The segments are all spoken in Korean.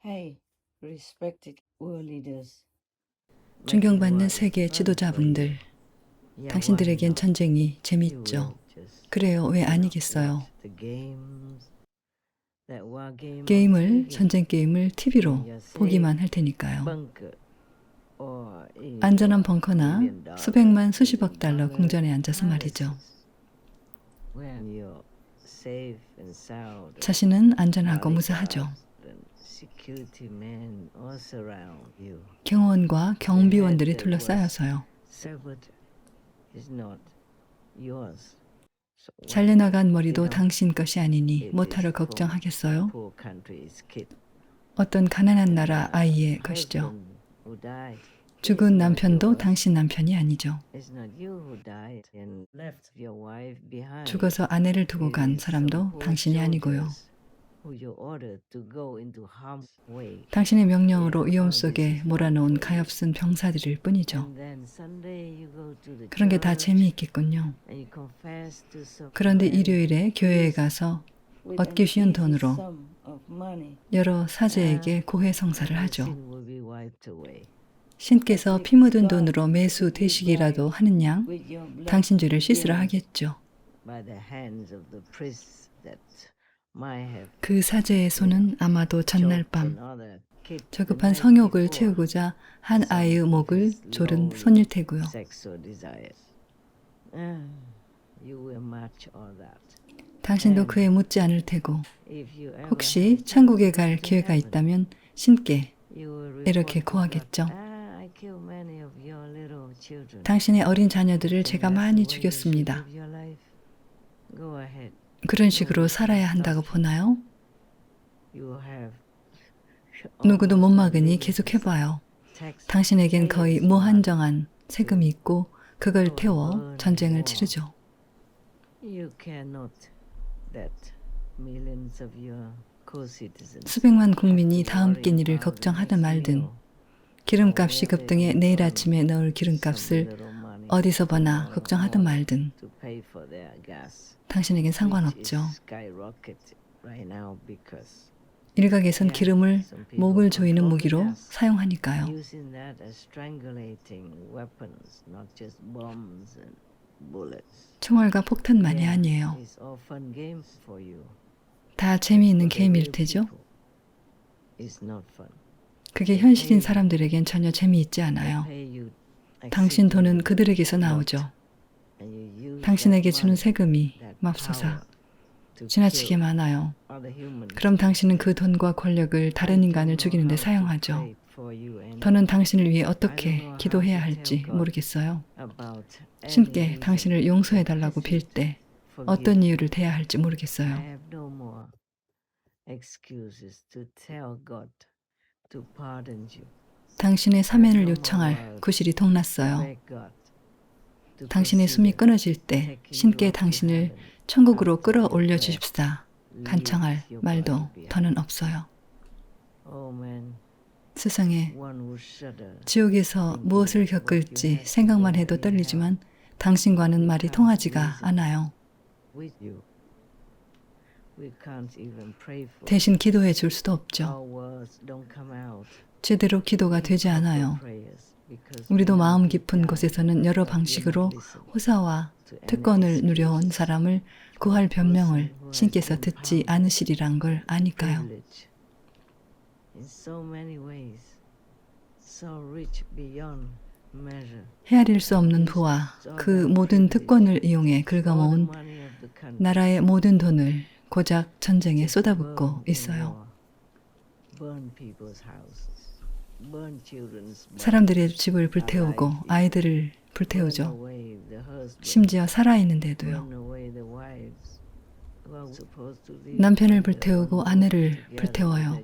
Hey, respected world leaders. 존경받는 세계 지도자분들, 당신들에겐 전쟁이 재미있죠. 그래요, 왜 아니겠어요? 게임을, 전쟁 게임을 TV로 보기만 할 테니까요. 안전한 벙커나 수백만 수십억 달러 궁전에 앉아서 말이죠. 자신은 안전하고 무사하죠. 경호원과 경비원들이 둘러싸여서요. 잘려나간 머리도 당신 것이 아니니 못하러 걱정하겠어요? 어떤 가난한 나라 아이의 것이죠. 죽은 남편도 당신 남편이 아니죠. 죽어서 아내를 두고 간 사람도 당신이 아니고요. 당신의 명령으로 위험 속에 몰아넣은 가엾은 병사들일 뿐이죠. 그런 게 다 재미있겠군요. 그런데 일요일에 교회에 가서 얻기 쉬운 돈으로 여러 사제에게 고해성사를 하죠. 신께서 피 묻은 돈으로 매수 되시기라도 하는 양 당신 죄를 씻으라 하겠죠. 그 사제의 손은 아마도 전날 밤 저급한 성욕을 채우고자 한 아이의 목을 조른 손일 테고요. 당신도 그에 묻지 않을 테고 혹시 천국에 갈 기회가 있다면 신께 이렇게 고하겠죠. 당신의 어린 자녀들을 제가 많이 죽였습니다. 그런 식으로 살아야 한다고 보나요? 누구도 못 막으니 계속 해봐요. 당신에겐 거의 무한정한 세금이 있고 그걸 태워 전쟁을 치르죠. 수백만 국민이 다음 끼니를 걱정하든 말든 기름값이 급등해 내일 아침에 넣을 기름값을 어디서 버나 걱정하든 말든 당신에겐 상관없죠. 일각에선 기름을 목을 조이는 무기로 사용하니까요. 총알과 폭탄만이 아니에요. 다 재미있는 게임일 테죠? 그게 현실인 사람들에겐 전혀 재미있지 않아요. 당신 돈은 그들에게서 나오죠. 당신에게 주는 세금이 맙소사 지나치게 많아요. 그럼 당신은 그 돈과 권력을 다른 인간을 죽이는 데 사용하죠. 더는 당신을 위해 어떻게 기도해야 할지 모르겠어요. 신께 당신을 용서해달라고 빌 때 어떤 이유를 대야 할지 모르겠어요. 당신의 사면을 요청할 구실이 동났어요. 당신의 숨이 끊어질 때 신께 당신을 천국으로 끌어올려 주십사 간청할 말도 더는 없어요. 세상에 지옥에서 무엇을 겪을지 생각만 해도 떨리지만 당신과는 말이 통하지가 않아요. 대신 기도해 줄 수도 없죠. 제대로 기도가 되지 않아요. 우리도 마음 깊은 곳에서는 여러 방식으로 호사와 특권을 누려온 사람을 구할 변명을 신께서 듣지 않으시리란 걸 아니까요. 헤아릴 수 없는 부와 그 모든 특권을 이용해 긁어모은 나라의 모든 돈을 고작 전쟁에 쏟아붓고 있어요. 사람들의 집을 불태우고 아이들을 불태우죠. 심지어 살아있는데도요. 남편을 불태우고 아내를 불태워요.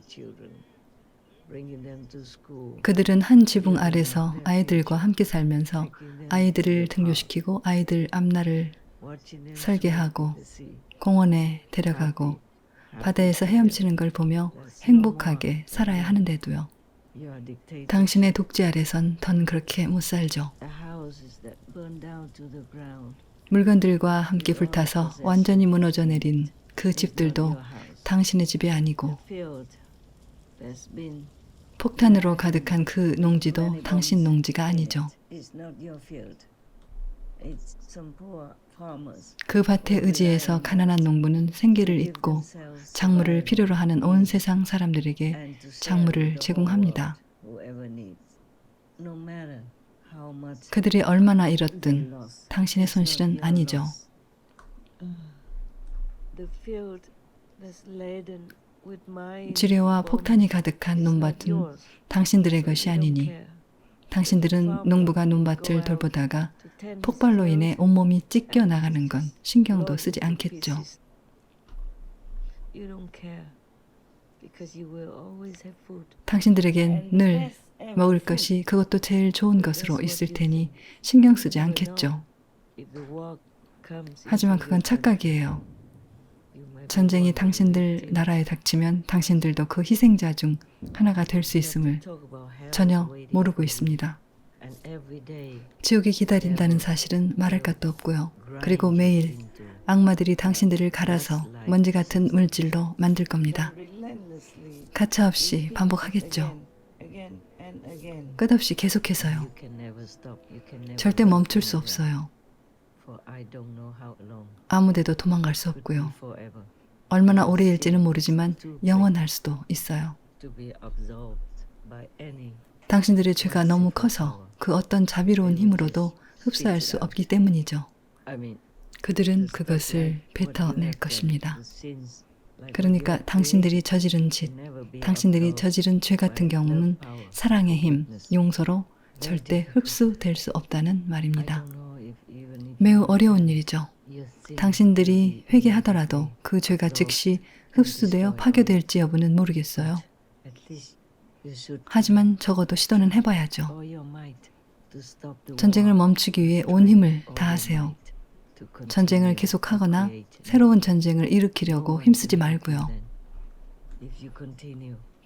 그들은 한 지붕 아래서 아이들과 함께 살면서 아이들을 등교시키고 아이들 앞날을 설계하고 공원에 데려가고 바다에서 헤엄치는 걸 보며 행복하게 살아야 하는데도요. 당신의 독재 아래선 던 그렇게 못 살죠. 물건들과 함께 불타서 완전히 무너져 내린 그 집들도 당신의 집이 아니고 There's been 폭탄으로 가득한 그 농지도 당신 농지가 아니죠. It's not your field. It's some poor farmers. 그 밭에 의지해서 가난한 농부는 생계를 잇고 작물을 필요로 하는 온 세상 사람들에게 And to serve 작물을 the whole 제공합니다. world, whoever needs. No matter how much 그들이 얼마나 they 잃었든 lost, 당신의 it's not 손실은 your 아니죠. loss. The field that's laden with mines 지뢰와 and 폭탄이 bombs 가득한 is not 논밭은 yours. 당신들의 So 것이 you don't 아니니 care. 당신들은 농부가 논밭을 돌보다가 폭발로 인해 온몸이 찢겨 나가는 건 신경도 쓰지 않겠죠. You don't care because you will always have food. 당신들에겐 늘 먹을 것이 그것도 제일 좋은 것으로 있을 테니 신경 쓰지 않겠죠. If the war comes 하지만 into 그건 your 착각이에요. country, you might be 전쟁이 one of the 당신들 victims. 나라에 닥치면 당신들도 그 희생자 중 하나가 될 수 있음을 전혀 모르고 있습니다. And every day 지옥이 기다린다는 사실은 말할 것도 없고요. 그리고 매일 악마들이 당신들을 갈아서 먼지 같은 물질로 만들 겁니다. relentlessly 가차없이 반복하겠죠. again and again. 끝없이 계속해서요. You can never stop. You can never 절대 stop 멈출 수 doing that. 없어요. For I don't know how long. 아무데도 도망갈 수 Could be 없고요. forever. 얼마나 오래일지는 모르지만 영원할 수도 있어요. To be absolved by any. 당신들의 죄가 너무 커서 그 어떤 자비로운 힘으로도 흡수할 수 없기 때문이죠. I mean, 그들은 그것을 뱉어낼 것입니다. 그러니까 당신들이 저지른 짓, 당신들이 저지른 죄 같은 경우는 사랑의 힘, 용서로 절대 흡수될 수 없다는 말입니다. 매우 어려운 일이죠. 당신들이 회개하더라도 그 죄가 즉시 흡수되어 파괴될지 여부는 모르겠어요. 하지만 적어도 시도는 해봐야죠. 전쟁을 멈추기 위해 온 힘을 다하세요. 전쟁을 계속하거나 새로운 전쟁을 일으키려고 힘쓰지 말고요.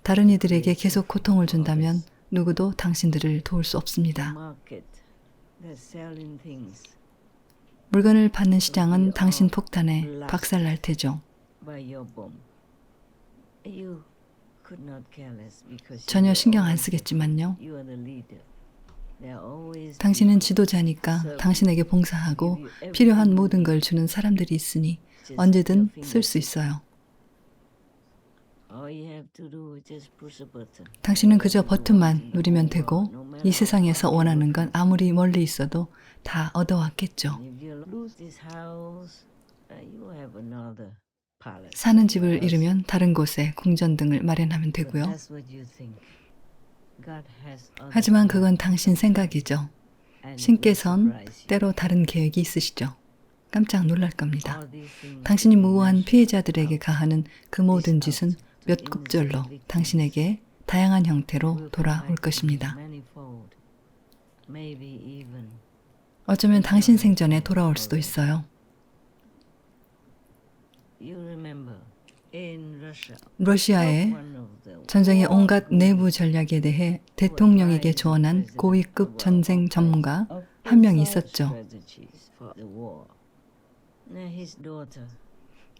다른 이들에게 계속 고통을 준다면 누구도 당신들을 도울 수 없습니다. 물건을 받는 시장은 당신 폭탄에 박살날 테죠. 전혀 신경 안 쓰겠지만요. 당신은 지도자니까 당신에게 봉사하고 필요한 모든 걸 주는 사람들이 있으니 언제든 쓸 수 있어요. 당신은 그저 버튼만 누르면 되고 이 세상에서 원하는 건 아무리 멀리 있어도 다 얻어왔겠죠. 사는 집을 잃으면 다른 곳에 궁전 등을 마련하면 되고요. 하지만 그건 당신 생각이죠. 신께선 때로 다른 계획이 있으시죠. 깜짝 놀랄 겁니다. 당신이 무고한 피해자들에게 가하는 그 모든 짓은 몇 급절로 당신에게 다양한 형태로 돌아올 것입니다. 어쩌면 당신 생전에 돌아올 수도 있어요. 러시아의 전쟁의 온갖 내부 전략에 대해 대통령에게 조언한 고위급 전쟁 전문가 한 명이 있었죠.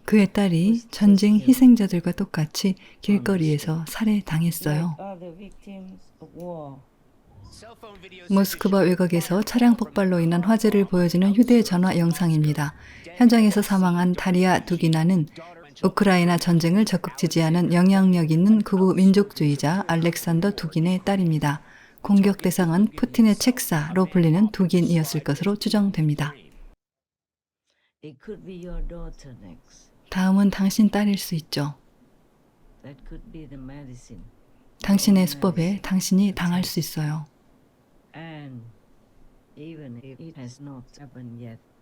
그의 딸이 전쟁 희생자들과 똑같이 길거리에서 살해당했어요. 모스크바 외곽에서 차량 폭발로 인한 화재를 보여주는 휴대전화 영상입니다. 현장에서 사망한 다리아 두기나는 우크라이나 전쟁을 적극 지지하는 영향력 있는 극우 민족주의자 알렉산더 두긴의 딸입니다. 공격 대상은 푸틴의 책사로 불리는 두긴이었을 것으로 추정됩니다. 다음은 당신 딸일 수 있죠. 당신의 수법에 당신이 당할 수 있어요.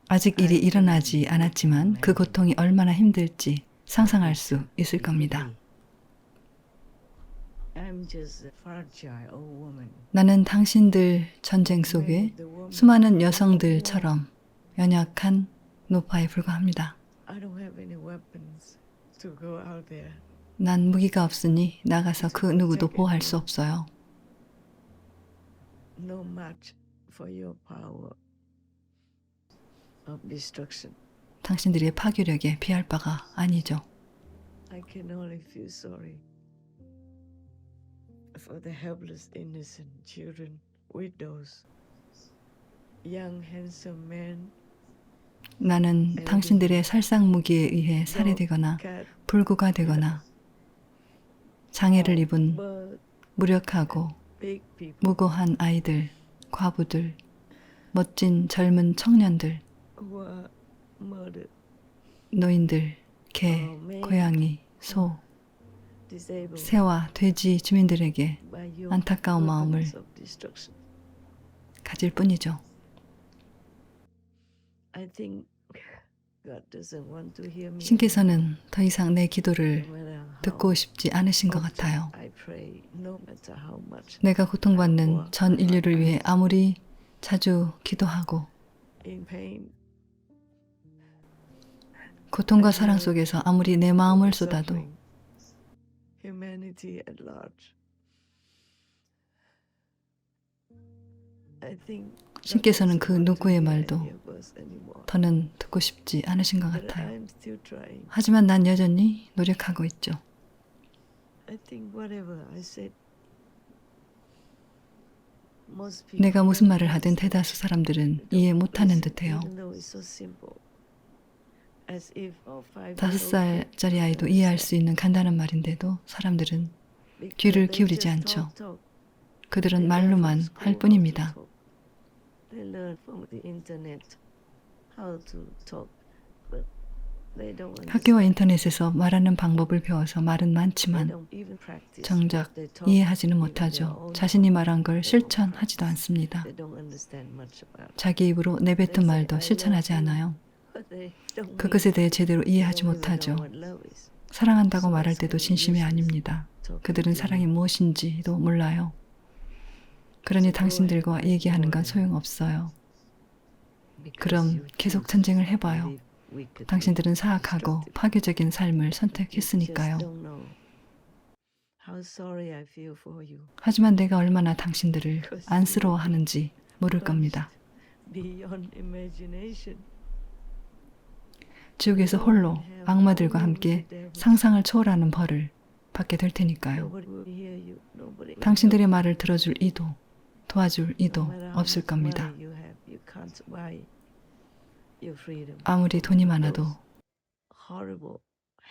아직 일이 일어나지 않았지만 그 고통이 얼마나 힘들지 상상할 수 있을 겁니다. 나는 당신들 전쟁 속에 수많은 여성들처럼 연약한 노파에 불과합니다. 난 무기가 없으니 나가서 그 누구도 보호할 수 없어요. 당신들의 파괴력에 비할 바가 아니죠. for the helpless, innocent children, widows, young, handsome men, 나는 당신들의 살상무기에 의해 살해되거나 cat, 불구가 되거나 장애를 입은 bird, 무력하고 big people 무고한 아이들, 과부들, 멋진 젊은 청년들, who are murdered, 노인들, 개, 고양이, 소, 새와 돼지 주민들에게 by your 안타까운 마음을 weapons of destruction. 가질 뿐이죠. I think God doesn't want to hear me. 신께서는 더 이상 내 기도를 No matter how 듣고 싶지 않으신 것 often 같아요. I pray, no matter how much 내가 고통받는 전 인류를 위해 아무리 자주 기도하고 in pain, 고통과 사랑 속에서 아무리 내 마음을 쏟아도 suffering, humanity at large. I think God 신께서는 그 doesn't want to 누구의 hear 말도 any of us anymore. 더는 듣고 싶지 않으신 것 But 같아요. I'm still trying. 하지만 난 여전히 노력하고 있죠. I think whatever I said, most people 내가 무슨 말을 don't 하든 understand. 대다수 사람들은 They don't 이해 못하는 listen, 듯해요. even though it's so simple. As if all 5살짜리 아이도 이해할 수 있는 간단한 말인데도 사람들은 귀를 기울이지 않죠. 그들은 말로만 할 뿐입니다. They learn from the internet how to talk, but they don't 학교와 understand. 인터넷에서 말하는 방법을 배워서 말은 They 많지만 don't even practice 정작 what they talk, 이해하지는 even their 못하죠. own 자신이 thoughts. 말한 걸 They don't 실천하지도 practice. 않습니다. They don't understand much about it. 자기 입으로 내뱉은 말도 실천하지 않아요. But they don't 그것에 mean 대해 제대로 it. 이해하지 They don't even 못하죠. know what love is. 사랑한다고 말할 때도 진심이 아닙니다. Talking 그들은 to 사랑이 me. 무엇인지도 몰라요. 그러니 당신들과 얘기하는 건 소용없어요. Because 그럼 you 계속 choose 전쟁을 to 해봐요. live wickedly, 당신들은 사악하고 destructive. 파괴적인 삶을 You just 선택했으니까요. don't know how sorry I feel for you. 하지만 내가 얼마나 당신들을 안쓰러워하는지 모를 겁니다. Beyond imagination. 지옥에서 홀로 악마들과 함께 상상을 초월하는 벌을 받게 될 테니까요. Nobody will hear you. Nobody will 당신들의 말을 들어줄 이도 도와줄 help. 이도 No matter how 없을 much 겁니다. money you have, you can't buy your freedom. 아무리 돈이 많아도 Horrible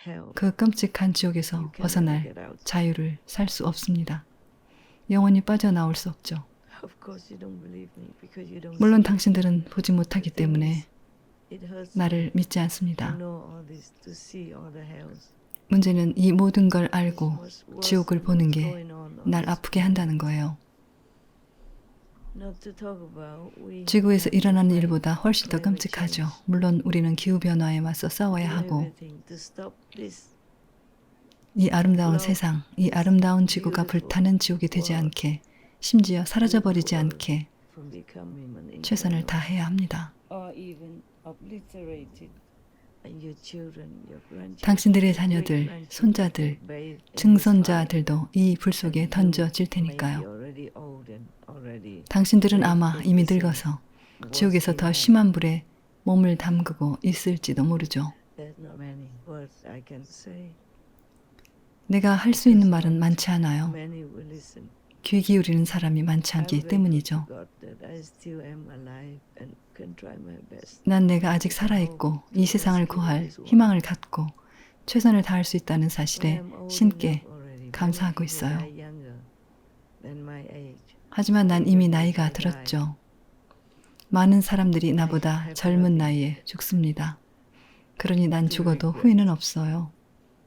hell. 그 끔찍한 You 지옥에서 can never 벗어날 get out. 자유를 살 수 없습니다. 영원히 빠져나올 수 없죠. Of course you don't believe me because you don't 물론 see it. 당신들은 보지 못하기 때문에 It hurts 나를 믿지 to 않습니다. know all this, to see all the hells. 문제는 이 모든 걸 It's 알고 much worse 지옥을 than 보는 what's 게 going on 날 this 아프게 한다는 거예요. Not to talk about, we 지구에서 have to 일어나는 fight 일보다 훨씬 더 climate 끔찍하죠. change. 물론 우리는 기후변화에 맞서 싸워야 Do 하고 everything to stop this. 이 아름다운 세상, 이 아름다운 지구가 불타는 지옥이 되지 않게 심지어 사라져버리지 않게 From becoming an 최선을 inferno. 다해야 합니다. or even obliterated. And your children, your grandchildren, 당신들의 자녀들, great-grandchildren 손자들, will bathe in this fire. 증손자들도 이 불 속에 던져질 May be 테니까요. already old and already 당신들은 아마 bathed in 이미 this 늙어서 worse 지옥에서 in 더 hell. 심한 불에 몸을 담그고 있을지도 모르죠. There's not many words I can say. 내가 할 수 있는 말은 많지 않아요. Many will listen. 귀 기울이는 사람이 많지 않기 I'm 때문이죠. grateful to God that I still am alive and can try my best. 난 내가 아직 살아있고 이 세상을 구할 희망을 갖고 최선을 다할 수 있다는 I 사실에 am old 신께 enough already. Many 감사하고 people 있어요. die younger than my age. 하지만 난 이미 나이가 들었죠. 많은 사람들이 나보다 젊은 나이에 죽습니다. 그러니 난 죽어도 후회는 없어요.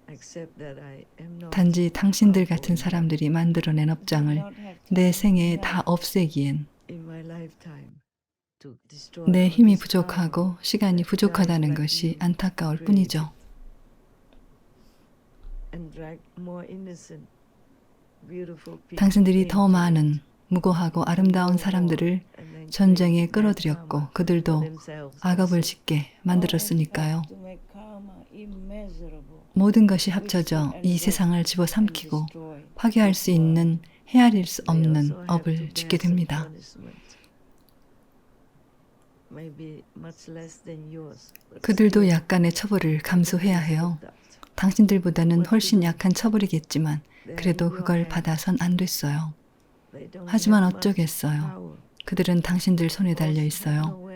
Except that I am not 단지 당신들 같은 사람들이 만들어낸 업장을 Not have 내 time 생애에 enough. 다 없애기엔 in my lifetime to destroy 내 all 힘이 this 부족하고 power. 시간이 부족하다는 것이 안타까울 뿐이죠. And drag more innocent, beautiful people 당신들이 더 into 많은 it. 무고하고 아름다운 사람들을 And then 전쟁에 create bad 끌어들였고 karma 그들도 for themselves 악업을 also. 짓게 만들었으니까요. To make karma immeasurable 모든 것이 합쳐져 이 세상을 and 집어삼키고 destroy 파괴할 수 this world. 있는 헤아릴 수 They 없는 also have to 업을 bear 짓게 some 됩니다. punishment. Maybe much less than yours, but 그들도 still 약간의 처벌을 감수해야 해요. that. 당신들보다는 훨씬 약한 처벌이겠지만 그래도 그걸 받아선 안 됐어요. 하지만 어쩌겠어요. 그들은 당신들 손에 달려 있어요.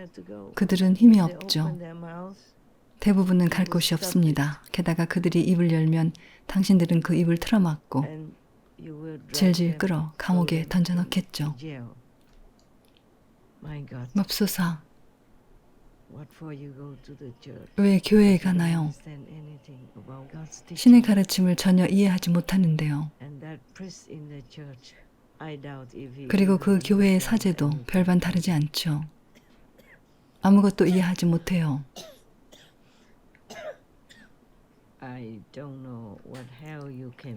그들은 힘이 없죠. 대부분은 갈 곳이 없습니다. 게다가 그들이 입을 열면 당신들은 그 입을 틀어막고 질질 끌어 감옥에 던져넣겠죠. 맙소사, 왜 교회에 가나요? 신의 가르침을 전혀 이해하지 못하는데요. 그리고 그 교회의 사제도 별반 다르지 않죠. 아무것도 이해하지 못해요.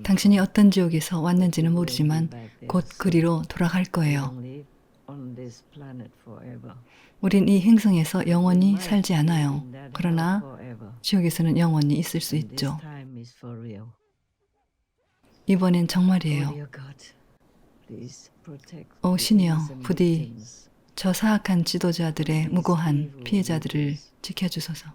당신이 어떤 지옥에서 왔는지는 모르지만 곧 그리로 돌아갈 거예요. 우린 이 행성에서 영원히 살지 않아요. 그러나 지옥에서는 영원히 있을 수 있죠. 이번엔 정말이에요. 오 신이여, 부디 저 사악한 지도자들의 무고한 피해자들을 지켜주소서.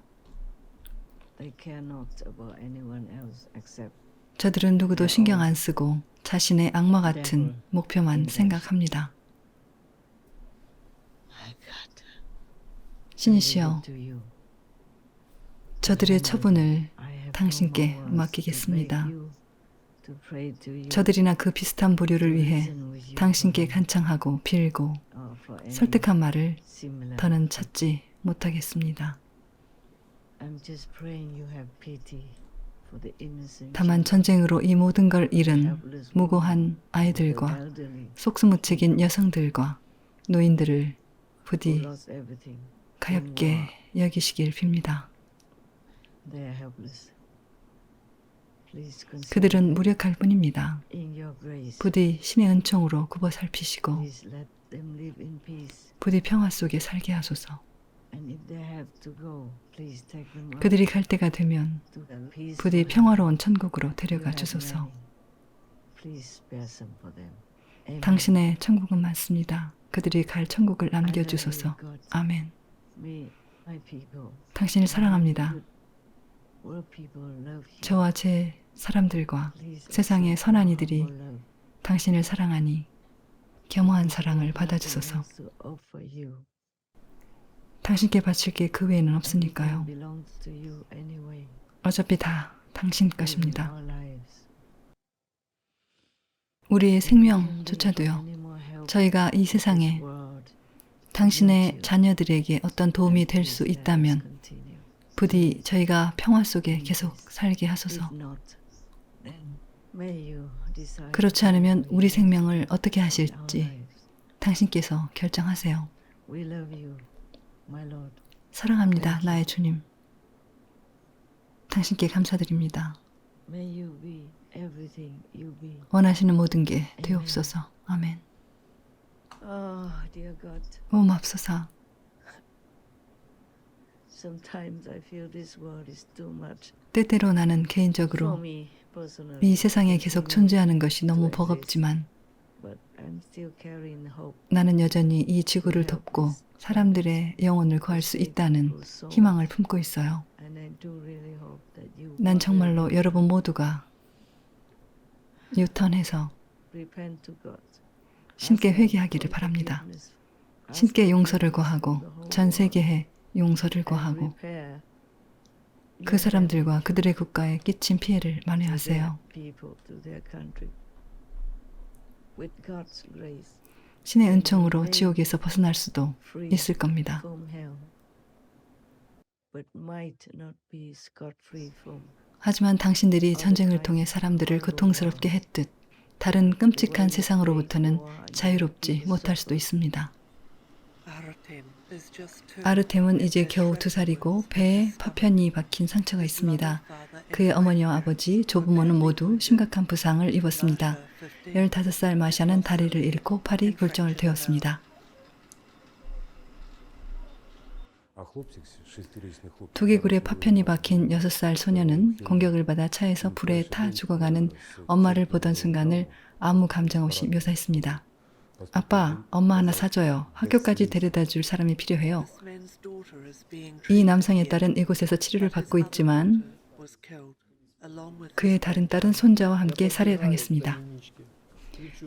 저들은 누구도 신경 안 쓰고 자신의 악마 같은 목표만 생각합니다. 신이시여, 저들의 처분을 당신께 맡기겠습니다. 저들이나 그 비슷한 부류를 위해 당신께 간청하고 빌고 설득한 말을 더는 찾지 못하겠습니다. 다만 전쟁으로 이 모든 걸 잃은 무고한 아이들과 속수무책인 여성들과 노인들을 부디 가엾게 여기시길 빕니다. 그들은 무력할 뿐입니다. 부디 신의 은총으로 굽어 살피시고 부디 평화 속에 살게 하소서. 그들이 갈 때가 되면 부디 평화로운 천국으로 데려가 주소서. 당신의 천국은 많습니다. 그들이 갈 천국을 남겨주소서. 아멘. 당신을 사랑합니다. 저와 제 사람들과 세상의 선한 이들이 당신을 사랑하니 겸허한 사랑을 받아주소서. 당신께 바칠 게 그 외에는 없으니까요. 어차피 다 당신 것입니다. 우리의 생명조차도요. 저희가 이 세상에 당신의 자녀들에게 어떤 도움이 될 수 있다면 부디 저희가 평화 속에 계속 살게 하소서. 그렇지 않으면 우리 생명을 어떻게 하실지 당신께서 결정하세요. 사랑합니다, 나의 주님. 당신께 감사드립니다. 원하시는 모든 게 되옵소서. 아멘. 오 맙소사. 때때로 나는 개인적으로 이 세상에 계속 존재하는 것이 너무 버겁지만 나는 여전히 이 지구를 돕고 사람들의 영혼을 구할 수 있다는 희망을 품고 있어요. 난 정말로 여러분 모두가 유턴해서 신께 회개하기를 바랍니다. 신께 용서를 구하고 전 세계에 용서를 구하고 그 사람들과 그들의 국가에 끼친 피해를 만회하세요. 신의 은총으로 지옥에서 벗어날 수도 있을 겁니다. 하지만 당신들이 전쟁을 통해 사람들을 고통스럽게 했듯 다른 끔찍한 세상으로부터는 자유롭지 못할 수도 있습니다. 아르템은 이제 겨우 2살이고 배에 파편이 박힌 상처가 있습니다. 그의 어머니와 아버지, 조부모는 모두 심각한 부상을 입었습니다. 15살 마샤는 다리를 잃고 팔이 골절을 되었습니다. 두개골에 파편이 박힌 6살 소녀는 공격을 받아 차에서 불에 타 죽어가는 엄마를 보던 순간을 아무 감정 없이 묘사했습니다. 아빠, 엄마 하나 사줘요. 학교까지 데려다 줄 사람이 필요해요. 이 남성의 딸은 이곳에서 치료를 받고 있지만 그의 다른 딸은 손자와 함께 살해당했습니다.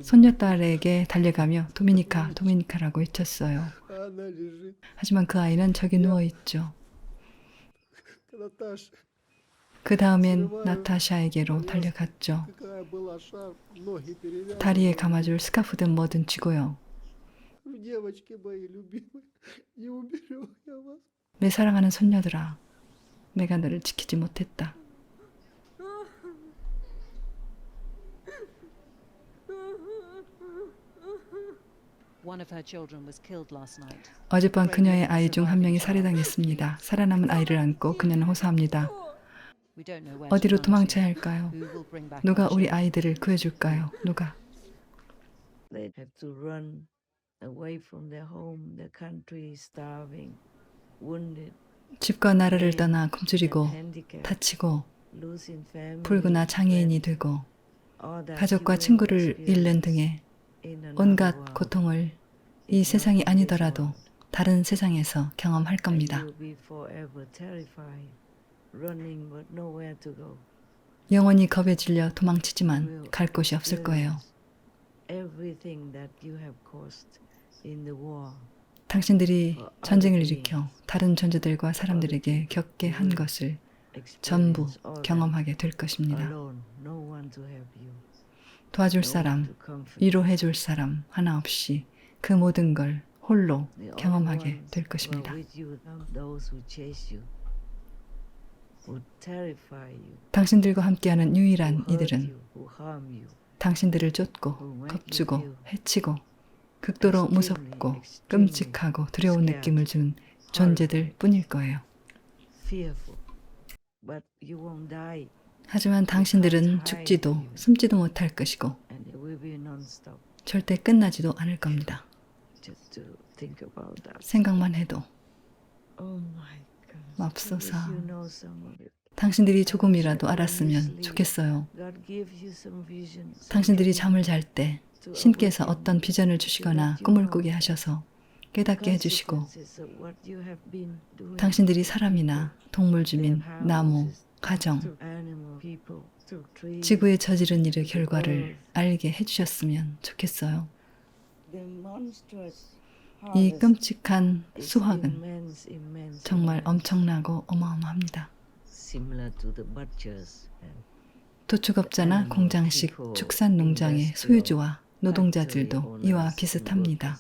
손녀딸에게 달려가며 도미니카, 도미니카라고 외쳤어요. 하지만 그 아이는 저기 누워있죠. 그 다음엔 나타샤에게로 달려갔죠. 다리에 감아줄 스카프든 뭐든 쥐고요. 내 사랑하는 손녀들아, 내가 너를 지키지 못했다. 어젯밤 그녀의 아이 중 한 명이 살해당했습니다. 살아남은 아이를 안고 그녀는 호소합니다. 어디로 도망쳐야 할까요? 누가 우리 아이들을 구해줄까요? 누가? They have to run away from their home, their country, starving, wounded, 집과 나라를 떠나 굶주리고 handicapped, 다치고 losing family, 불구나 장애인이 friends, 되고 all that 가족과 you will 친구를 experience 잃는 등의 in another 온갖 world. 고통을 이 세상이 아니더라도 다른 세상에서 경험할 And 겁니다. you'll be forever terrified, running but nowhere to go. 영원히 겁에 질려 도망치지만 갈 곳이 없을 거예요. Everything that you have caused in the war. 당신들이 전쟁을 일으켜 다른 존재들과 사람들에게 겪게 한 것을 전부 Experience all that 경험하게 될 것입니다. alone, no one to help you, 도와줄 no one 사람, to comfort you. 위로해줄 사람 하나 없이 그 모든 걸 홀로 The only 경험하게 ones 될 who are 것입니다. with you are those who chase you, who terrify you, 당신들과 함께하는 who 유일한 hurt 이들은 you, who harm you, 당신들을 쫓고 겁주고 해치고 극도로 무섭고 끔찍하고 두려운 느낌을 준 존재들 뿐일 거예요. fearful. But you won't die, 하지만 당신들은 죽지도 숨지도 못할 것이고 and it will be non-stop. 절대 끝나지도 않을 겁니다. Just to think about that. 생각만 해도 Oh my God. 맙소사. I wish you know some of it. 당신들이 조금이라도 알았으면 좋겠어요. God gives you some visions. 당신들이 잠을 잘 때 신께서 어떤 비전을 주시거나 꿈을 꾸게 하셔서 깨닫게 해주시고 Consequences of what you have been doing 당신들이 사람이나 동물 주민, 나무, 가정, to animal, people, to trees. 지구에 저지른 일의 결과를 알게 해주셨으면 좋겠어요. The monstrous 이 harvest 끔찍한 It's 수확은 immense, immense, 정말 immense. 엄청나고 어마어마합니다. Similar to the butchers and 도축업자나 공장식 축산 농장의 소유주와 노동자들도 이와 비슷합니다.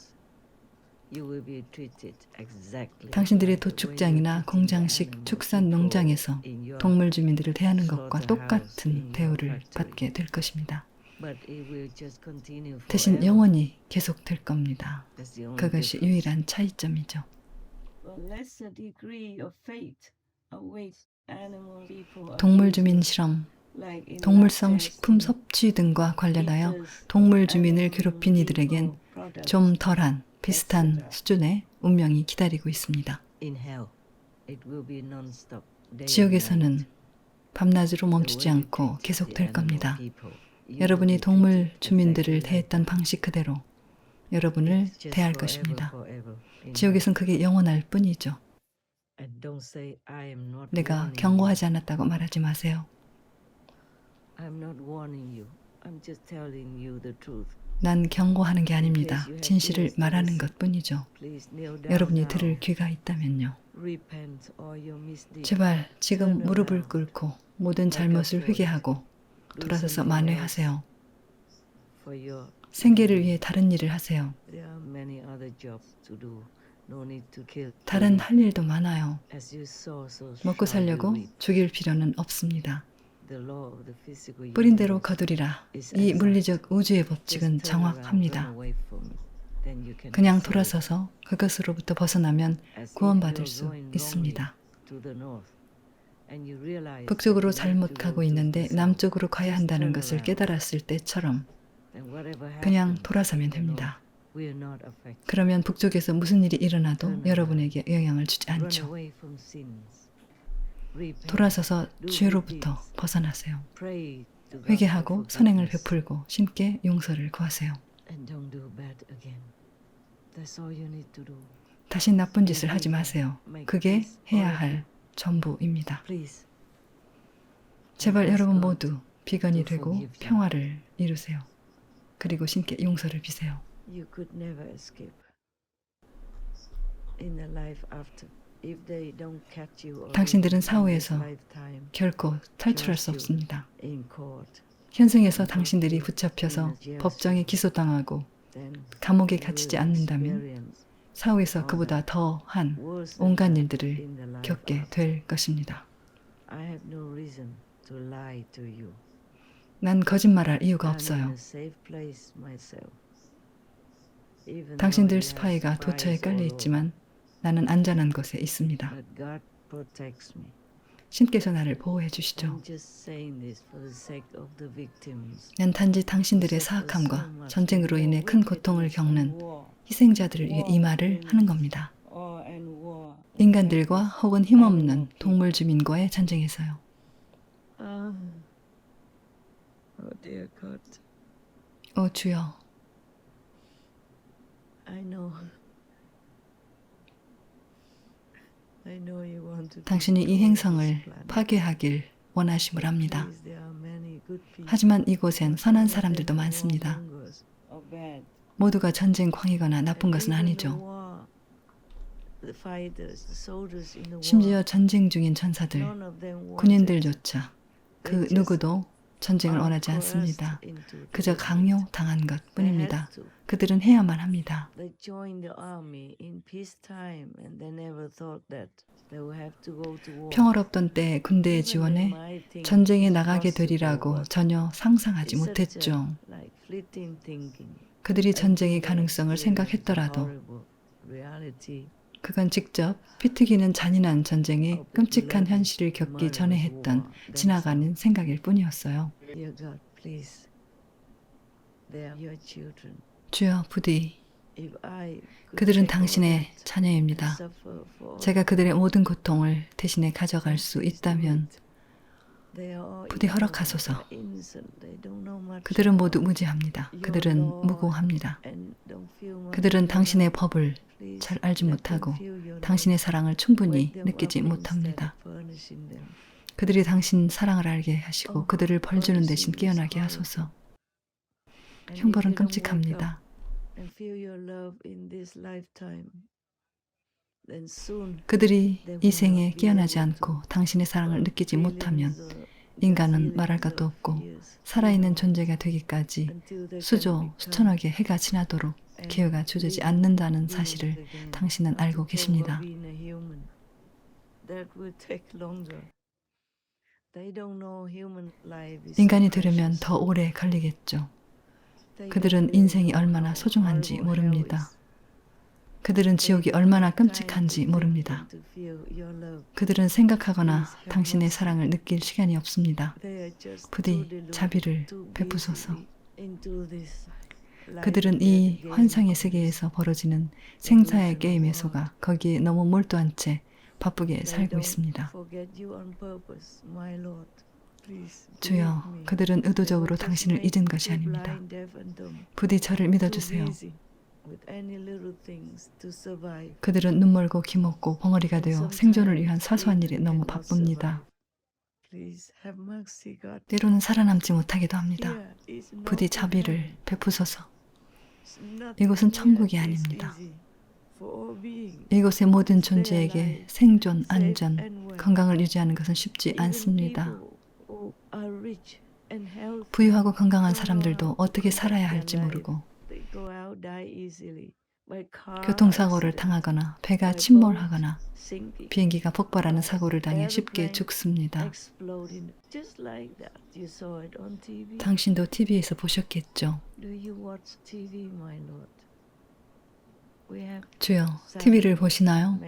You will be treated exactly 당신들의 like the way 도축장이나 you treated 공장식 animals 축산 before 농장에서 in your 동물 주민들을 대하는 것과 slaughterhouse, 똑같은 in your 대우를 factory. 받게 될 것입니다. But it will just continue 대신 forever. 영원히 계속될 겁니다. That's the only 그것이 difference. 유일한 차이점이죠. a lesser degree of fate awaits animal people 동물 주민 실험, like in 동물성 lab 식품 testing. 섭취 등과 관련하여 Eaters 동물 of 주민을 animal 괴롭힌 이들에겐 people products. 좀 덜한 비슷한 수준의 운명이 기다리고 있습니다. In hell, it will be non-stop. day and 지옥에서는 night. 밤낮으로 The 멈추지 way you 않고 treat 계속될 the animal 겁니다. people, you 여러분이 will be 동물 treated 주민들을 exactly like 대했던 방식 그대로 여러분을 It's just 대할 forever, 것입니다. forever in 지옥에선 그게 영원할 뿐이죠. hell. And don't say I am not 내가 warning 경고하지 않았다고 말하지 마세요. you. I'm not warning you. I'm just telling you the truth. 난 경고하는 게 아닙니다. 진실을 말하는 것 뿐이죠. Please kneel down 여러분이 now. 들을 귀가 있다면 Repent all your misdeeds. 제발 지금 무릎을 꿇고 모든 잘못을 회개하고 돌아서서 만회하세요. For your 생계를 위해 다른 일을 하세요. There are many other jobs to do. No need to kill. 다른 할 일도 많아요. As you sow, so 먹고 shall you 살려고 reap. 죽일 필요는 없습니다. The law of the physical 뿌린 대로 universe 거두리라. is 이 exact. 물리적 우주의 Just 법칙은 turn around, 정확합니다. run away from it. Then you can 그냥 save 돌아서서 그것으로부터 벗어나면 as if 구원받을 you are 수 going wrongly 있습니다. to the north, and you realize 북쪽으로 that you need 잘못 to 가고 go to 있는데 the south. 남쪽으로 가야 Just 한다는 turn 것을 around. 깨달았을 때처럼 Then whatever 그냥 happens 돌아서면 in the north 됩니다. will not affect you. 그러면 북쪽에서 무슨 일이 일어나도 turn 여러분에게 영향을 주지 Run 않죠. away from sins. Repent. 돌아서서 Do 죄로부터 good deeds. 벗어나세요. Pray to God 회개하고 for 선행을 forgiveness. 베풀고 신께 용서를 구하세요. And don't do bad again. That's all you need to do. 다시 나쁜 짓을 하지 마세요. 그게 해야 할 전부입니다. Please. 제발 ask 여러분 God 모두 비건이 to 되고 forgive you. 평화를 이루세요. 그리고 신께 용서를 비세요. You could never escape in the life after. If they don't catch you already 당신들은 in this 사후에서 lifetime, 결코 탈출할 수 없습니다. in court, 현생에서 당신들이 붙잡혀서 법정에 기소당하고 then 감옥에 you 갇히지 will 않는다면 experience 사후에서 그보다 더한 worse than 온갖 that 일들을 in the life 겪게 after. 될 것입니다. I have no reason to lie to you. 난 거짓말할 이유가 I'm in 없어요. a safe place myself. Even 당신들 though you have 스파이가 도처에 spies 깔려 all 있지만 나는 안전한 곳에 있습니다. over, but God protects me. 신께서 나를 보호해 주시죠. I'm just saying this for the sake of the victims. 난 단지 당신들의 사악함과 전쟁으로 인해 큰 고통을 겪는 희생자들을 위해 이 말을 하는 겁니다. 인간들과 혹은 힘없는 동물 주민과의 전쟁에서요. Oh dear God, 오 주여, I know you want to 당신이 이 destroy 행성을 this planet. 파괴하길 원하심을 합니다. Please, there are many good people. 하지만 이곳엔 선한 사람들도 많습니다. 모두가 전쟁 광이거나 나쁜 것은 아니죠. 심지어 전쟁 중인 전사들, 군인들조차 그 누구도 전쟁을 원하지 않습니다. 그저 강요당한 것 뿐입니다. 그들은 해야만 합니다. 평화롭던 때 군대의 지원에 전쟁에 나가게 되리라고 전혀 상상하지 못했죠. 그들이 전쟁의 가능성을 생각했더라도 그건 직접 피 튀기는 잔인한 전쟁의 끔찍한 현실을 겪기 전에 했던 지나가는 생각일 뿐이었어요. 주여 부디 그들은 당신의 자녀입니다. 제가 그들의 모든 고통을 대신에 가져갈 수 있다면 부디 허락하소서. 그들은 모두 무지합니다. 그들은 무고합니다. 그들은 당신의 법을 잘 알지 못하고 당신의 사랑을 충분히 느끼지 못합니다. 그들이 당신 사랑을 알게 하시고 그들을 벌주는 대신 깨어나게 하소서. 형벌은 끔찍합니다. 그들이 이 생에 깨어나지 않고 당신의 사랑을 느끼지 못하면 인간은 말할 것도 없고 살아있는 존재가 되기까지 수천억의 해가 지나도록 기회가 주어지지 않는다는 사실을 당신은 알고 계십니다. 인간이 되려면 더 오래 걸리겠죠. 그들은 인생이 얼마나 소중한지 모릅니다. 그들은 지옥이 얼마나 끔찍한지 모릅니다. 그들은 생각하거나 당신의 사랑을 느낄 시간이 없습니다. 부디 자비를 베푸소서. 그들은 이 환상의 세계에서 벌어지는 생사의 게임에 속아 거기에 너무 몰두한 채 바쁘게 살고 있습니다. 주여, 그들은 의도적으로 당신을 잊은 것이 아닙니다. 부디 저를 믿어주세요. 그들은 눈멀고 귀먹고 벙어리가 되어 생존을 위한 사소한 일에 너무 바쁩니다. 때로는 살아남지 못하기도 합니다. 부디 자비를 베푸소서. 이곳은 천국이 아닙니다. 이곳의 모든 존재에게 생존, 안전, 건강을 유지하는 것은 쉽지 않습니다. 부유하고 건강한 사람들도 어떻게 살아야 할지 모르고 교통사고를 당하거나 배가 침몰하거나 비행기가 폭발하는 사고를 당해 쉽게 죽습니다. 당신도 TV에서 보셨겠죠? 주여, TV를 보시나요?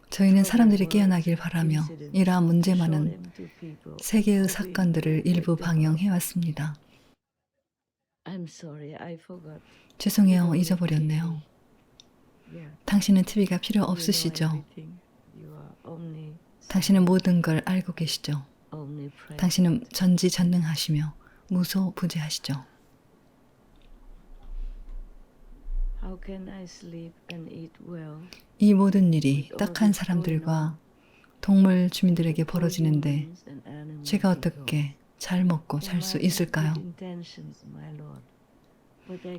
저희는 사람들이 깨어나길 바라며 이러한 문제만은 세계의 사건들을 일부 방영해왔습니다. 죄송해요, 잊어버렸네요. 당신은 TV가 필요 없으시죠? 당신은 모든 걸 알고 계시죠? 당신은 전지전능하시며 무소부재하시죠? 이 모든 일이 딱한 사람들과 동물 주민들에게 벌어지는데 제가 어떻게 잘 먹고 살 수 있을까요?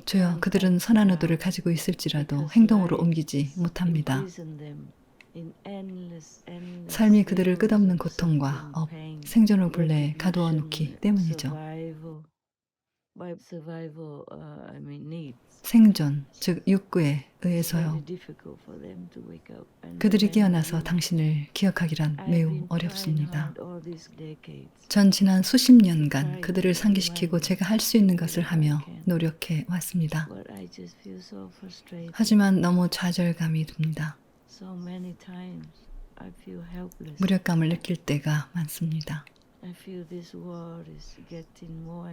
주여, 그들은 선한 의도를 가지고 있을지라도 행동으로 옮기지 못합니다. 삶이 그들을 끝없는 고통과 업, 생존을 굴레에 가두어 놓기 때문이죠. 생존, 즉 육구에 의해서요. 그들이 깨어나서 당신을 기억하기란 매우 어렵습니다. 전 지난 수십 년간 그들을 상기시키고 제가 할 수 있는 것을 하며 노력해 왔습니다. 하지만 너무 좌절감이 듭니다. 무력감을 느낄 때가 많습니다.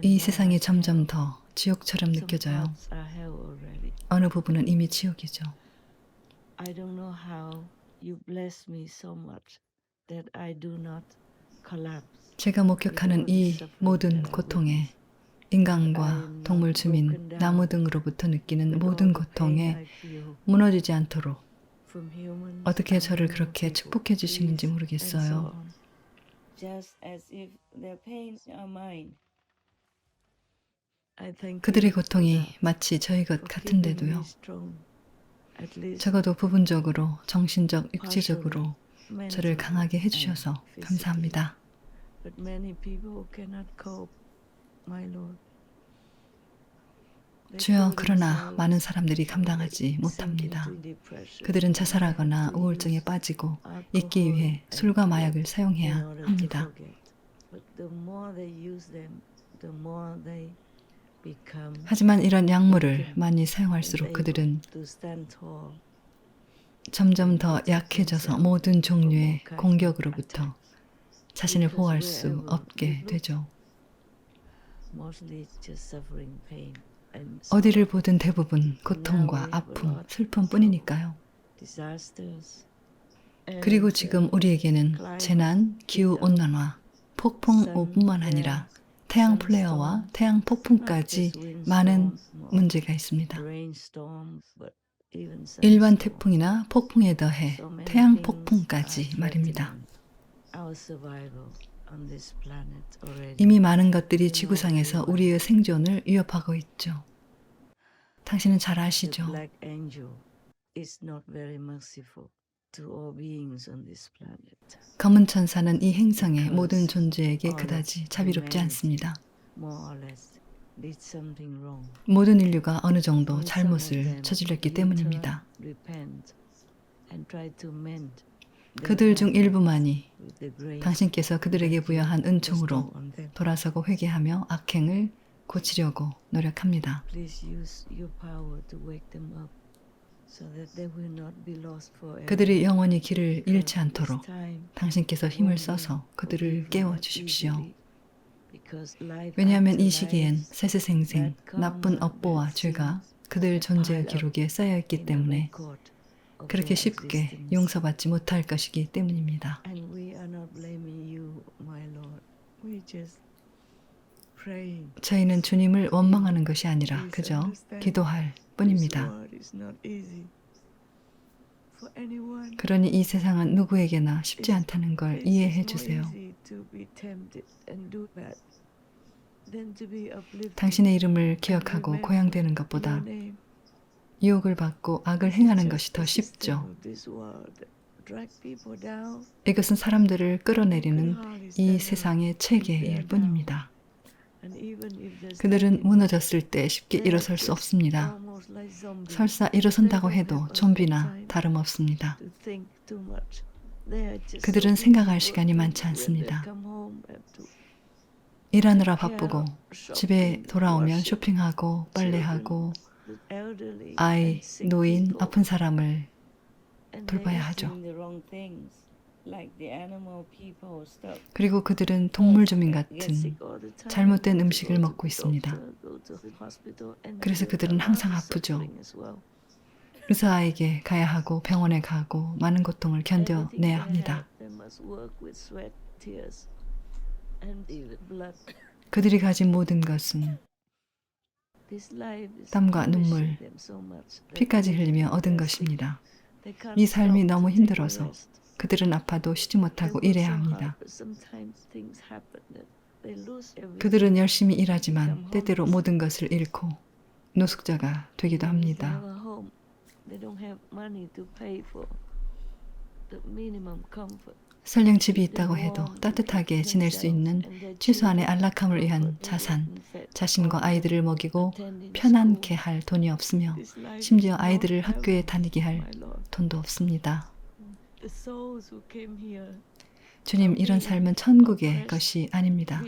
이 세상이 점점 더 지옥처럼 느껴져요. 어느 부분은 이미 지옥이죠. 제가 목격하는 이 모든 고통에 인간과 동물 주민, 나무 등으로부터 느끼는 모든 고통에 무너지지 않도록 어떻게 저를 그렇게 축복해 주시는지 모르겠어요. 그들의 고통이 마치 저희 것 같은데도요. 적어도 부분적으로, 정신적, 육체적으로 저를 강하게 해주셔서 감사합니다. 주여, 그러나 많은 사람들이 감당하지 못합니다. 그들은 자살하거나 우울증에 빠지고 잊기 위해 술과 마약을 사용해야 합니다. 하지만 이런 약물을 많이 사용할수록 그들은 점점 더 약해져서 모든 종류의 공격으로부터 자신을 보호할 수 없게 되죠. 어디를 보든 대부분 고통과 아픔, 슬픔뿐이니까요. 그리고 지금 우리에게는 재난, 기후온난화, 폭풍우뿐만 아니라 태양 플레어와 태양 폭풍까지 많은 문제가 있습니다. 일반 태풍이나 폭풍에 더해 태양 폭풍까지 말입니다. 이미 많은 것들이 지구상에서 우리의 생존을 위협하고 있죠. 당신은 잘 아시죠? 검은 천사는 이 행성의 모든 존재에게 그다지 자비롭지 않습니다. 모든 인류가 어느 정도 잘못을 저질렀기 때문입니다. 그들 중 일부만이 당신께서 그들에게 부여한 은총으로 돌아서고 회개하며 악행을 고치려고 노력합니다. 그들이 영원히 길을 잃지 않도록 당신께서 힘을 써서 그들을 깨워주십시오. 왜냐하면 이 시기엔 세세생생 나쁜 업보와 죄가 그들 존재의 기록에 쌓여있기 때문에 그렇게 쉽게 용서받지 못할 것이기 때문입니다. 저희는 주님을 원망하는 것이 아니라 그저 기도할 뿐입니다. 그러니 이 세상은 누구에게나 쉽지 않다는 걸 이해해 주세요. 당신의 이름을 기억하고 고향되는 것보다 유혹을 받고 악을 행하는 것이 더 쉽죠. 이것은 사람들을 끌어내리는 이 세상의 체계일 뿐입니다. 그들은 무너졌을 때 쉽게 일어설 수 없습니다. 설사 일어선다고 해도 좀비나 다름없습니다. 그들은 생각할 시간이 많지 않습니다. 일하느라 바쁘고 집에 돌아오면 쇼핑하고 빨래하고 아이, 노인, 아픈 사람을 돌봐야 하죠. 그리고 그들은 동물 주민 같은 잘못된 음식을 먹고 있습니다. 그래서 그들은 항상 아프죠. 의사에게 가야 하고 병원에 가고 많은 고통을 견뎌내야 합니다. 그들이 가진 모든 것은 땀과 눈물, 피까지 흘리며 얻은 것입니다. 이 삶이 너무 힘들어서 그들은 아파도 쉬지 못하고 일해야 합니다. 그들은 열심히 일하지만 때때로 모든 것을 잃고 노숙자가 되기도 합니다. 설령 집이 있다고 해도 따뜻하게 지낼 수 있는 최소한의 안락함을 위한 자산, 자신과 아이들을 먹이고 편안케 할 돈이 없으며 심지어 아이들을 학교에 다니게 할 돈도 없습니다. 주님, 이런 삶은 천국의 것이 아닙니다.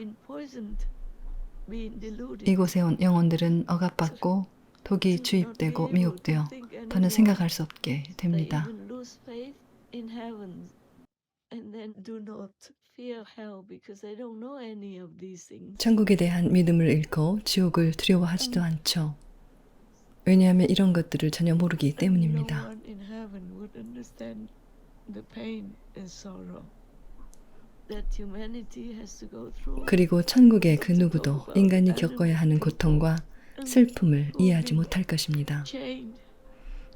이곳에 온 영혼들은 억압받고 독이 주입되고 미혹되어 더는 생각할 수 없게 됩니다. 천국에 대한 믿음을 잃고 지옥을 두려워하지도 않죠. 왜냐하면 이런 것들을 전혀 모르기 때문입니다. 그리고 천국의 그 누구도 인간이 겪어야 하는 고통과 슬픔을 이해하지 못할 것입니다.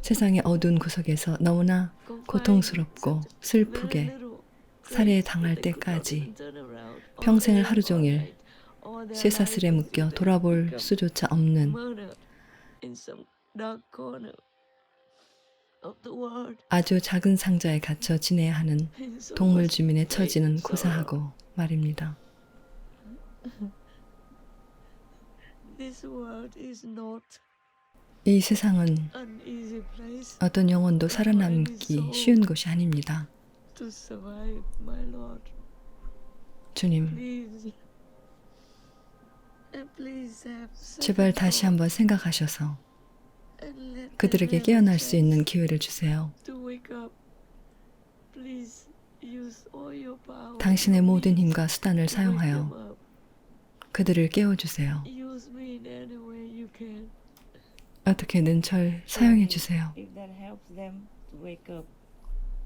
세상의 어두운 구석에서 너무나 고통스럽고 슬프게 살해당할 때까지 평생을 하루 종일 쇠사슬에 묶여 돌아볼 수조차 없는 아주 작은 상자에 갇혀 지내야 하는 동물 주민의 처지는 고사하고 말입니다. 이 세상은 어떤 영혼도 살아남기 쉬운 곳이 아닙니다. 주님, 제발 다시 한번 생각하셔서 그들에게 깨어날 수 있는 기회를 주세요. 당신의 모든 힘과 수단을 사용하여 그들을 깨워주세요. 어떻게든 절 사용해 주세요.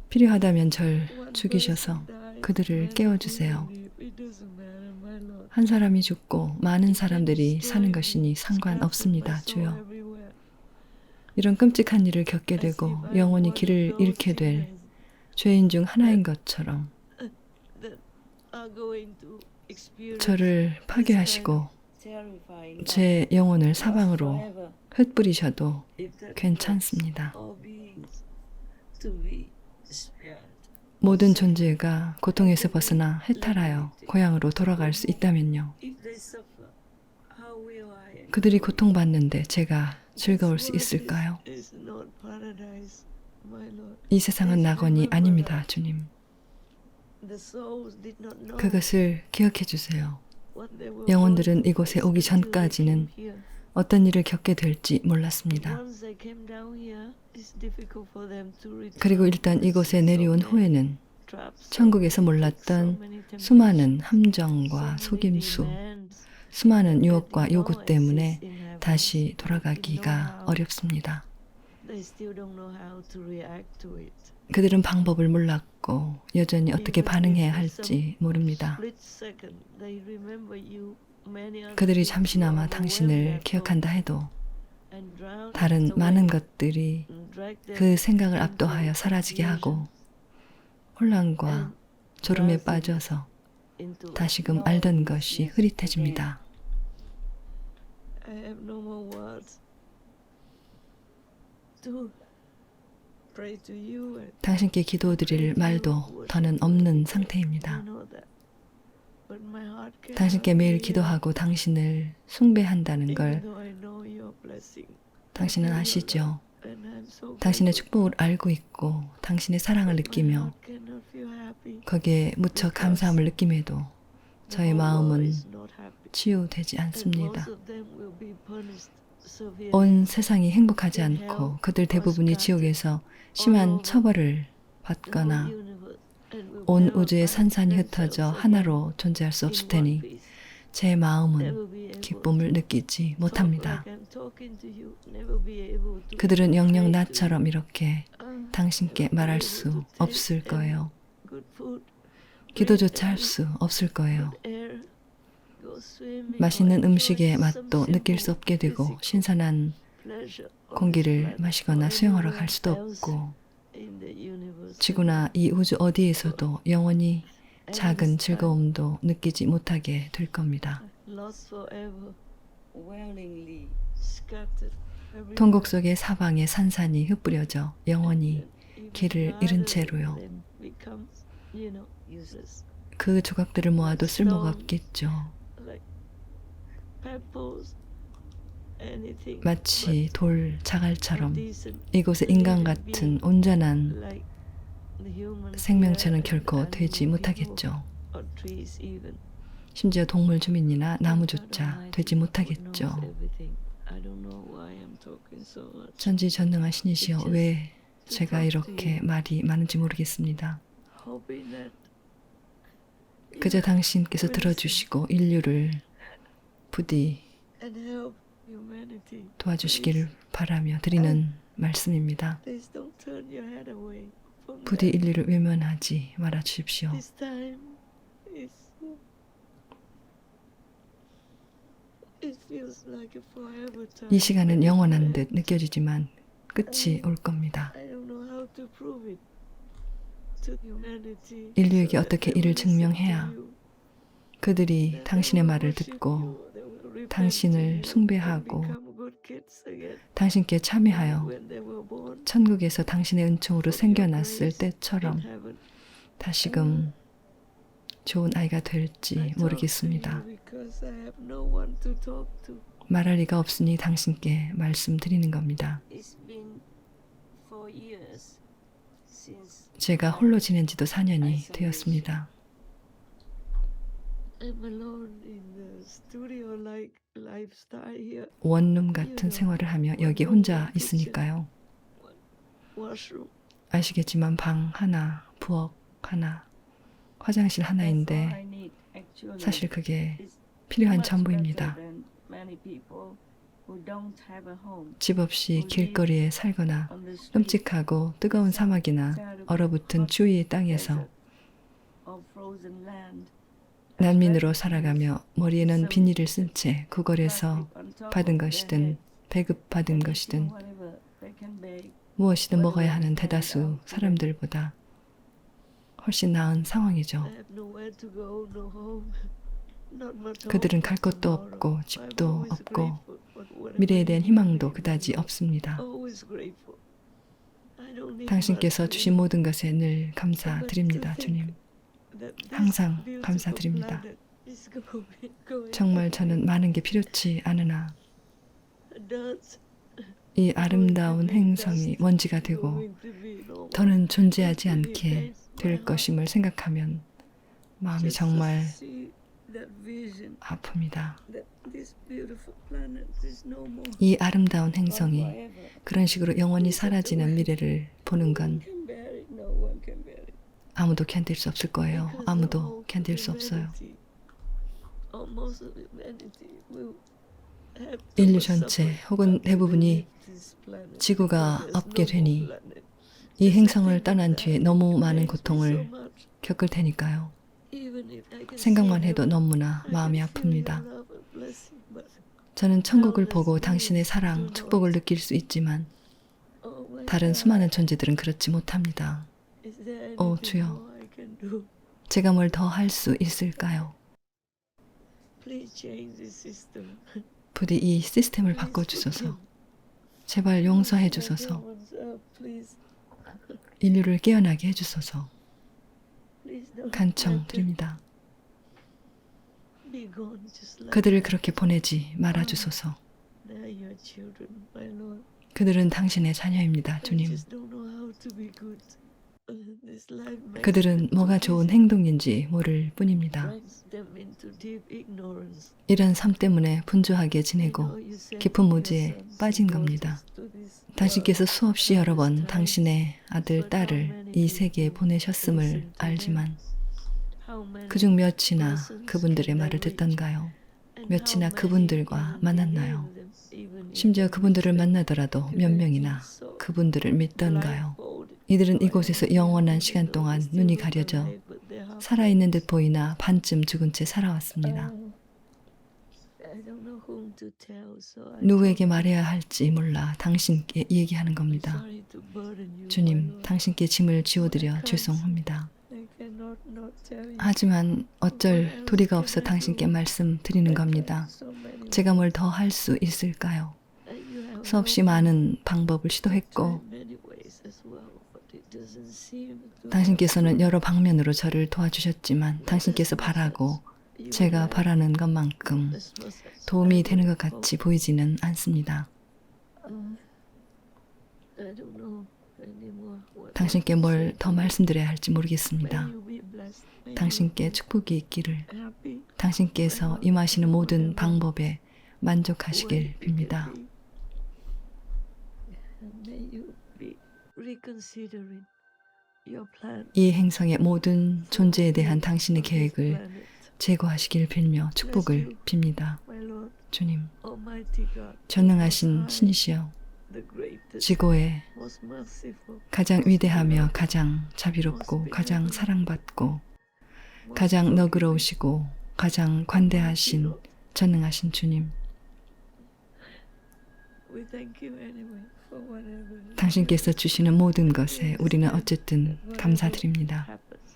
필요하다면 절 죽이셔서 그들을 깨워주세요. 한 사람이 죽고 많은 사람들이 사는 것이니 상관없습니다, 주여. 이런 끔찍한 일을 겪게 되고 영원히 길을 잃게 될 죄인 중 하나인 것처럼 저를 파괴하시고 제 영혼을 사방으로 흩뿌리셔도 괜찮습니다. 모든 존재가 고통에서 벗어나 해탈하여 고향으로 돌아갈 수 있다면요. 그들이 고통받는데 제가 즐거울 수 있을까요? 이 세상은 낙원이 아닙니다, 주님. 그것을 기억해 주세요. 영혼들은 이곳에 오기 전까지는 어떤 일을 겪게 될지 몰랐습니다. 그리고 일단 이곳에 내려온 후에는 천국에서 몰랐던 수많은 함정과 속임수, 수많은 유혹과 요구 때문에 다시 돌아가기가 어렵습니다. 그들은 방법을 몰랐고 여전히 어떻게 반응해야 할지 모릅니다. 그들이 잠시나마 당신을 기억한다 해도 다른 많은 것들이 그 생각을 압도하여 사라지게 하고 혼란과 졸음에 빠져서 다시금 알던 것이 흐릿해집니다. 당신께 기도드릴 말도 더는 없는 상태입니다. 당신께 매일 기도하고 당신을 숭배한다는 걸 당신은 아시죠? 당신의 축복을 알고 있고 당신의 사랑을 느끼며 거기에 무척 감사함을 느낌에도 저의 마음은 치유되지 않습니다. 온 세상이 행복하지 않고 그들 대부분이 지옥에서 심한 처벌을 받거나 온 우주의 산산이 흩어져 하나로 존재할 수 없을 테니 제 마음은 기쁨을 느끼지 못합니다. 그들은 영영 나처럼 이렇게 당신께 말할 수 없을 거예요. 기도조차 할 수 없을 거예요. 맛있는 음식의 맛도 느낄 수 없게 되고 신선한 공기를 마시거나 수영하러 갈 수도 없고 지구나 이 우주 어디에서도 영원히 작은 즐거움도 느끼지 못하게 될 겁니다. 통곡 속의 사방에 산산이 흩뿌려져 영원히 길을 잃은 채로요. 그 조각들을 모아도 쓸모가 없겠죠. 마치 돌, 자갈처럼 이곳의 인간 같은 온전한 생명체는 결코 되지 못하겠죠. 심지어 동물 주민이나 나무조차 되지 못하겠죠. 전지전능한 신이시여, 왜 제가 이렇게 말이 많은지 모르겠습니다. 그저 당신께서 들어주시고 인류를 부디 도와주시기를 바라며 드리는 말씀입니다. 부디 인류를 외면하지 말아 주십시오. 이 시간은 영원한 듯 느껴지지만 끝이 올 겁니다. 인류에게 어떻게 이를 증명해야 그들이 당신의 말을 듣고 당신을 숭배하고 당신께 참여하여 천국에서 당신의 은총으로 생겨났을 때처럼 다시금 좋은 아이가 될지 모르겠습니다. 말할 리가 없으니 당신께 말씀드리는 겁니다. 제가 홀로 지낸 지도 4년이 되었습니다. 원룸 같은 생활을 하며 여기 혼자 있으니까요. 아시겠지만 방 하나, 부엌 하나, 화장실 하나인데 사실 그게 필요한 전부입니다. 집 없이 길거리에 살거나 끔찍하고 뜨거운 사막이나 얼어붙은 추위의 땅에서 난민으로 살아가며 머리에는 비닐을 쓴 채 구걸에서 받은 것이든 배급받은 것이든 무엇이든 먹어야 하는 대다수 사람들보다 훨씬 나은 상황이죠. 그들은 갈 곳도 없고 집도 없고 미래에 대한 희망도 그다지 없습니다. 당신께서 주신 모든 것에 늘 감사드립니다, 주님. 항상 감사드립니다. 정말 저는 많은 게 필요치 않으나 이 아름다운 행성이 먼지가 되고 더는 존재하지 않게 될 것임을 생각하면 마음이 정말 아픕니다. 이 아름다운 행성이 그런 식으로 영원히 사라지는 미래를 보는 건 아무도 견딜 수 없을 거예요. 아무도 견딜 수 없어요. 인류 전체 혹은 대부분이 지구가 없게 되니 이 행성을 떠난 뒤에 너무 많은 고통을 겪을 테니까요. 생각만 해도 너무나 마음이 아픕니다. 저는 천국을 보고 당신의 사랑, 축복을 느낄 수 있지만 다른 수많은 존재들은 그렇지 못합니다. 오 주여, 제가 뭘 더 할 수 있을까요? 부디 이 시스템을 바꿔주소서. 제발 용서해 주소서. 인류를 깨어나게 해주소서. 간청드립니다. 그들을 그렇게 보내지 말아주소서. 그들은 당신의 자녀입니다, 주님. 그들은 뭐가 좋은 행동인지 모를 뿐입니다. 이런 삶 때문에 분주하게 지내고 깊은 무지에 빠진 겁니다. 당신께서 수없이 여러 번 당신의 아들, 딸을 이 세계에 보내셨음을 알지만 그중 몇이나 그분들의 말을 듣던가요? 몇이나 그분들과 만났나요? 심지어 그분들을 만나더라도 몇 명이나 그분들을 믿던가요? 이들은 이곳에서 영원한 시간 동안 눈이 가려져 살아있는 듯 보이나 반쯤 죽은 채 살아왔습니다. to tell, so I 누구에게 told 말해야 할지 몰라 당신께 얘기하는 겁니다. sorry to burden you, my 주님, Lord. 당신께 짐을 지워드려 죄송합니다. I cannot not tell you. 하지만 어쩔 도리가 없어 당신께 말씀드리는 겁니다. So many 제가 뭘 더 할 수 있을까요? ways. You have 수없이 helped me. 많은 방법을 시도했고 Tried many ways as well, but it doesn't seem to 당신께서는 여러 방면으로 저를 도와주셨지만 당신께서 바라고 you 제가 like 바라는 것만큼 as much as 도움이 I 되는 것 would 같이 보이지는 않습니다. hope. I don't know anymore what 당신께 to 뭘 say. 더 말씀드려야 할지 May 모르겠습니다. you be blessed. May you 당신께 be 축복이 있기를 happy. 당신께서 임하시는 모든 방법에 만족하시길 빕니다. And may you be reconsidering your plan. 이 행성의 모든 존재에 대한 당신의 on this 계획을 planet. 제거하시길 빌며 축복을 빕니다. My Lord, 주님, Almighty God, 전능하신 신이시여 the greatest, 지고의 most merciful, 가장 위대하며 가장 자비롭고 가장 사랑받고 가장 너그러우시고 가장 관대하신 전능하신 주님, we thank you anyway for whatever 당신께서 주시는 모든 것에 우리는 어쨌든 감사드립니다. happens.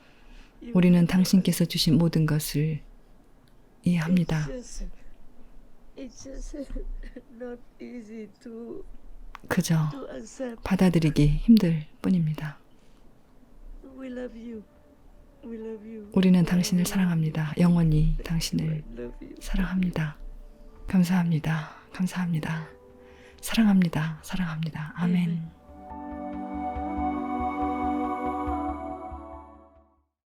You 우리는 당신께서 주신 모든 것을 이해합니다. It's just not easy to 그저 accept. 받아들이기 힘들 뿐입니다. We love you. We love you. 우리는 당신을 사랑합니다. 영원히 당신을 I love you. 사랑합니다. 감사합니다. 감사합니다. 사랑합니다. 사랑합니다. 아멘.